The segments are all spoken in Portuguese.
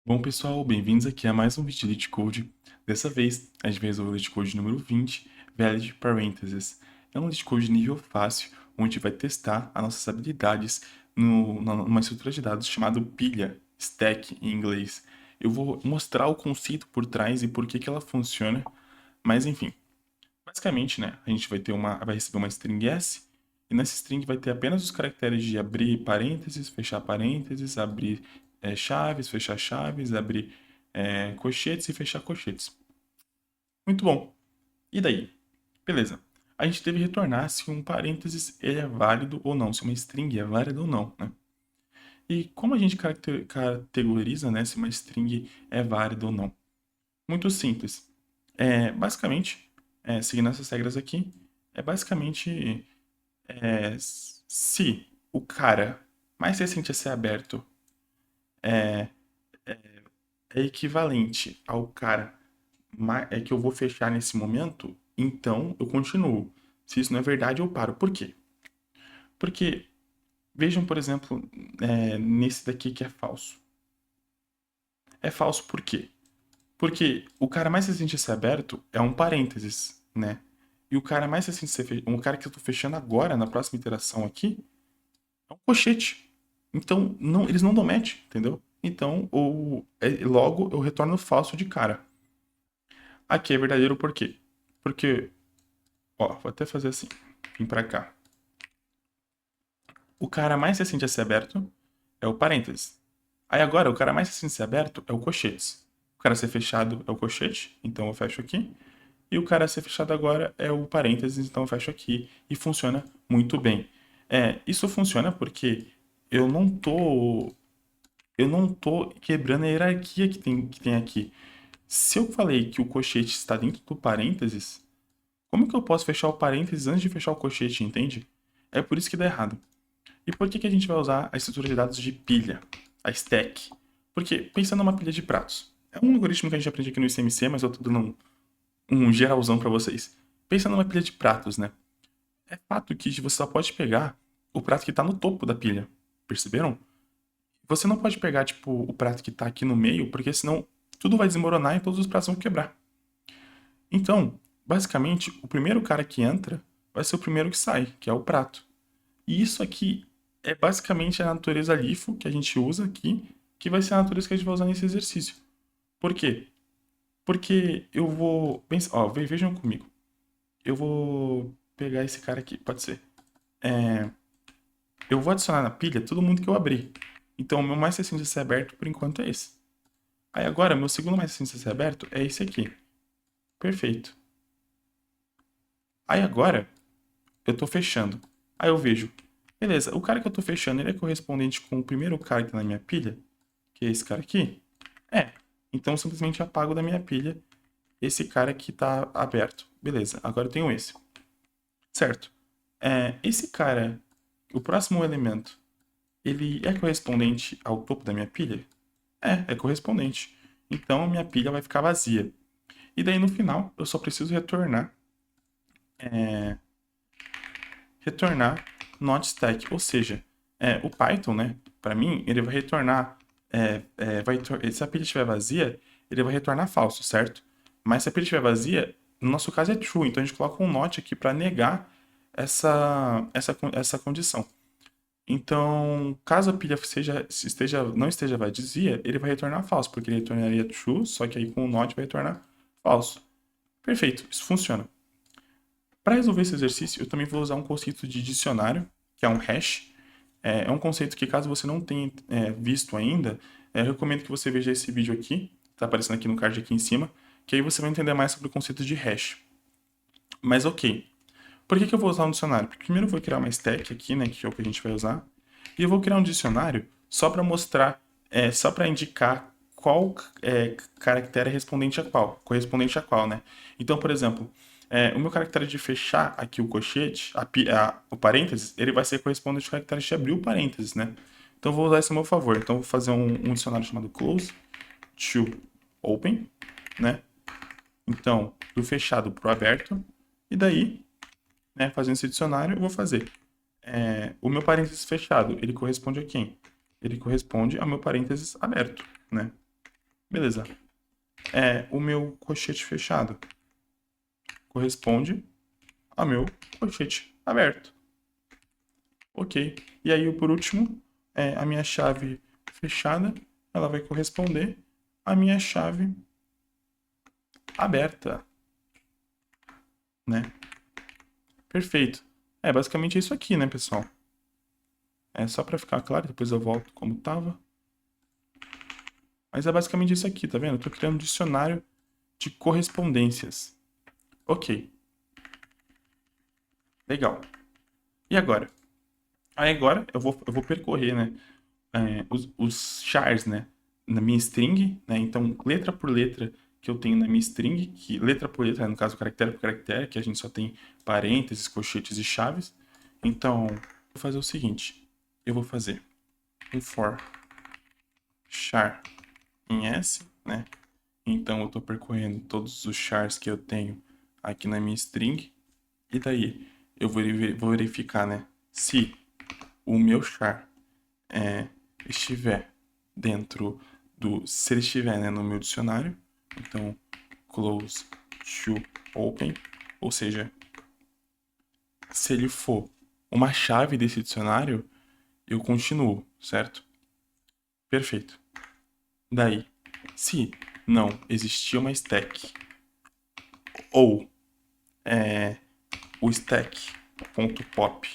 Bom, pessoal, bem-vindos aqui a mais um vídeo de LeetCode. Dessa vez, a gente vai resolver o LeetCode número 20, Valid Parentheses. É um LeetCode nível fácil, onde a gente vai testar as nossas habilidades numa estrutura de dados chamada pilha, stack em inglês. Eu vou mostrar o conceito por trás e por que ela funciona, mas enfim. Basicamente, né, a gente vai receber uma string S, e nessa string vai ter apenas os caracteres de abrir parênteses, abrir chaves, fechar chaves, abrir colchetes e fechar colchetes. Muito bom. E daí? Beleza. A gente deve retornar se um parênteses ele é válido ou não, se uma string é válida ou não, né? E como a gente categoriza, né, se uma string é válida ou não? Muito simples. Basicamente, seguindo essas regras aqui, é basicamente se o cara mais recente a ser aberto é equivalente ao cara que eu vou fechar nesse momento, então eu continuo. Se isso não é verdade, eu paro. Por quê? Porque, vejam, por exemplo, nesse daqui que é falso. É falso por quê? Porque o cara mais recente a ser aberto é um parênteses, né? E o cara mais recente a ser o cara que eu tô fechando agora, na próxima iteração aqui, é um colchete. Então, não, eles não dão match, entendeu? Então, logo eu retorno falso de cara. Aqui é verdadeiro por quê? Porque, ó, vou até fazer assim. Vim pra cá. O cara mais recente a ser aberto é o parênteses. Aí agora, o cara mais recente a ser aberto é o colchetes. O cara a ser fechado é o colchete, então eu fecho aqui. E o cara a ser fechado agora é o parênteses, então eu fecho aqui. E funciona muito bem. Isso funciona porque eu não tô eu não tô quebrando a hierarquia que tem aqui. Se eu falei que o colchete está dentro do parênteses, como que eu posso fechar o parênteses antes de fechar o colchete, entende? É por isso que dá errado. E por que, que a gente vai usar a estrutura de dados de pilha, a stack? Porque, pensa numa pilha de pratos. É um algoritmo que a gente aprende aqui no ICMC, mas eu tô dando um geralzão para vocês. Pensa numa pilha de pratos, né? É fato que você só pode pegar o prato que está no topo da pilha. Perceberam? Você não pode pegar, tipo, o prato que tá aqui no meio, porque senão tudo vai desmoronar e todos os pratos vão quebrar. Então, basicamente, o primeiro cara que entra vai ser o primeiro que sai, que é o prato. E isso aqui é basicamente a natureza LIFO que a gente usa aqui, que vai ser a natureza que a gente vai usar nesse exercício. Por quê? Porque eu vou. Ó, vejam comigo. Eu vou pegar esse cara aqui, pode ser. Eu vou adicionar na pilha todo mundo que eu abri. Então, o meu mais recente a ser aberto, por enquanto, é esse. Aí agora, meu segundo mais recente a ser aberto é esse aqui. Perfeito. Aí agora, eu tô fechando. Aí eu vejo, beleza, o cara que eu tô fechando, ele é correspondente com o primeiro cara que tá na minha pilha, que é esse cara aqui? É. Então eu simplesmente apago da minha pilha esse cara que tá aberto. Beleza, agora eu tenho esse. Certo. Esse cara, o próximo elemento, ele é correspondente ao topo da minha pilha? É correspondente. Então a minha pilha vai ficar vazia. E daí no final eu só preciso retornar not stack, ou seja, o Python, né, para mim, ele vai retornar, se a pilha estiver vazia, ele vai retornar falso, certo? Mas se a pilha estiver vazia, no nosso caso é true, então a gente coloca um not aqui para negar essa condição. Então, caso a pilha não esteja vazia, ele vai retornar falso, porque ele retornaria true, só que aí com o not vai retornar falso. Perfeito, isso funciona. Para resolver esse exercício, eu também vou usar um conceito de dicionário, que é um hash. É um conceito que, caso você não tenha visto ainda, eu recomendo que você veja esse vídeo aqui, está aparecendo aqui no card aqui em cima, que aí você vai entender mais sobre o conceito de hash. Mas ok, por que eu vou usar um dicionário? Porque primeiro eu vou criar uma stack aqui, né, que é o que a gente vai usar, e eu vou criar um dicionário só para mostrar, só para indicar qual caractere é correspondente a qual, né? Então, por exemplo, o meu caractere de fechar aqui o colchete, o parênteses, ele vai ser correspondente ao caractere de abrir o parênteses, né? Então, eu vou usar isso a meu favor. Então, eu vou fazer um dicionário chamado close to open, né? Então, do fechado para o aberto. E daí, né, fazendo esse dicionário, eu vou fazer. O meu parênteses fechado, ele corresponde a quem? Ele corresponde ao meu parênteses aberto, né? Beleza. O meu colchete fechado corresponde ao meu colchete aberto. Ok. E aí, por último, a minha chave fechada, ela vai corresponder à minha chave aberta, né? Perfeito. Basicamente é isso aqui, né, pessoal? Só para ficar claro, depois eu volto como tava. Mas é basicamente isso aqui, tá vendo? Eu tô criando um dicionário de correspondências. Ok. Legal. E agora? Aí agora eu vou percorrer, né, os chars, né, na minha string, né? Então, letra por letra que eu tenho na minha string, que letra por letra, no caso, caractere por caractere, que a gente só tem parênteses, colchetes e chaves. Então, vou fazer o seguinte. Eu vou fazer um for char em S, né? Então, eu estou percorrendo todos os chars que eu tenho aqui na minha string. E daí, eu vou verificar, né, se o meu char estiver dentro se ele estiver, né, no meu dicionário. Então, close to open, ou seja, se ele for uma chave desse dicionário, eu continuo, certo? Perfeito. Daí, se não existir uma stack ou o stack.pop,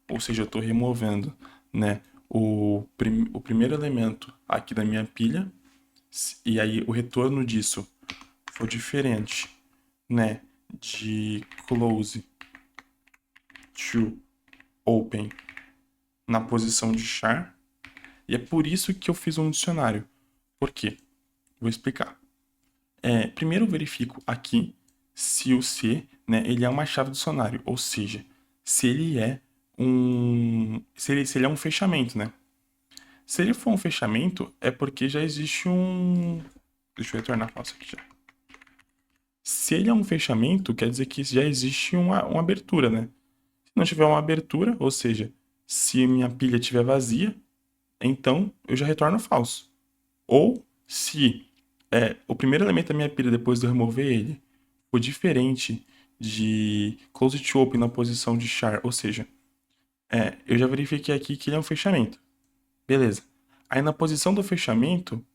ou seja, eu estou removendo, né, o primeiro elemento aqui da minha pilha, e aí o retorno disso for diferente, né, de close to open na posição de char, e é por isso que eu fiz um dicionário. Por quê? Vou explicar. Primeiro eu verifico aqui se o C, né, ele é uma chave do dicionário, ou seja, se ele é se ele é um fechamento, né? Se ele for um fechamento, é porque já existe um... Deixa eu retornar a falsa aqui já. Se ele é um fechamento, quer dizer que já existe uma abertura, né? Se não tiver uma abertura, ou seja, se minha pilha estiver vazia, então eu já retorno falso. Ou se o primeiro elemento da minha pilha, depois de eu remover ele, for diferente de close to open na posição de char, ou seja, eu já verifiquei aqui que ele é um fechamento. Beleza. Aí na posição do fechamento,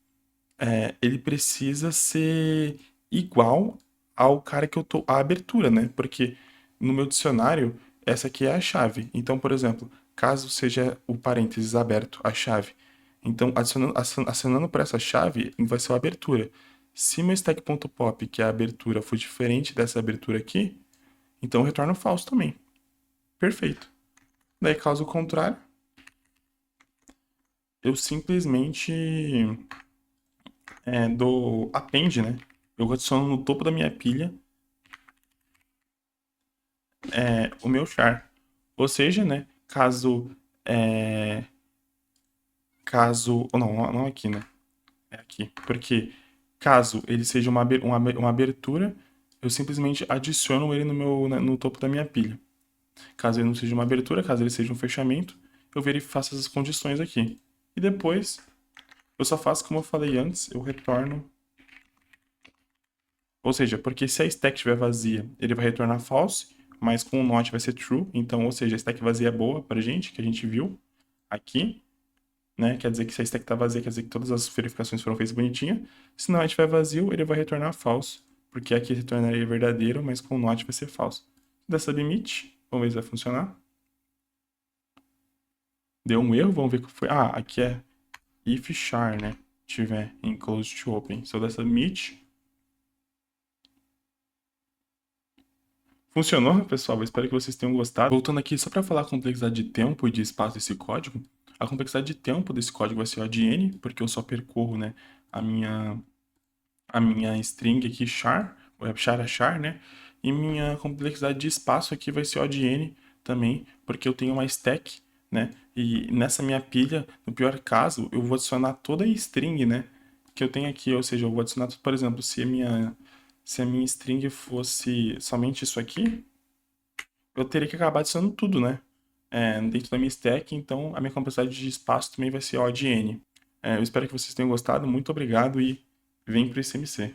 ele precisa ser igual ao cara que eu tô... a abertura, né? Porque no meu dicionário, essa aqui é a chave. Então, por exemplo, caso seja o parênteses aberto, a chave. Então, acionando para essa chave, vai ser a abertura. Se meu stack.pop, que é a abertura, for diferente dessa abertura aqui, então eu retorno falso também. Perfeito. Daí, caso contrário, eu simplesmente dou append, né? Eu adiciono no topo da minha pilha o meu char. Ou seja, né? Caso. Não aqui, né? É aqui. Porque caso ele seja uma abertura, eu simplesmente adiciono ele no topo da minha pilha. Caso ele não seja uma abertura, caso ele seja um fechamento, eu faço essas condições aqui. E depois, eu só faço como eu falei antes, eu retorno. Ou seja, porque se a stack estiver vazia, ele vai retornar false, mas com o not vai ser true. Então, ou seja, a stack vazia é boa pra gente, que a gente viu aqui, né? Quer dizer que se a stack tá vazia, quer dizer que todas as verificações foram feitas bonitinha. Se não estiver vazio, ele vai retornar false, porque aqui retornaria verdadeiro, mas com o not vai ser falso. Dá submit, vamos ver se vai funcionar. Deu um erro, vamos ver o que foi. Ah, aqui é if char, né? Tiver em close to open. Se eu der submit, funcionou, pessoal? Eu espero que vocês tenham gostado. Voltando aqui, só para falar a complexidade de tempo e de espaço desse código, a complexidade de tempo desse código vai ser O de n, porque eu só percorro, né, a minha string aqui, char, char a char, né? E minha complexidade de espaço aqui vai ser O de n também, porque eu tenho uma stack, né? E nessa minha pilha, no pior caso, eu vou adicionar toda a string, né, que eu tenho aqui, ou seja, eu vou adicionar, por exemplo, se a minha string fosse somente isso aqui, eu teria que acabar adicionando tudo, né? Dentro da minha stack, então a minha complexidade de espaço também vai ser O de n. Eu espero que vocês tenham gostado, muito obrigado e vem para o ICMC.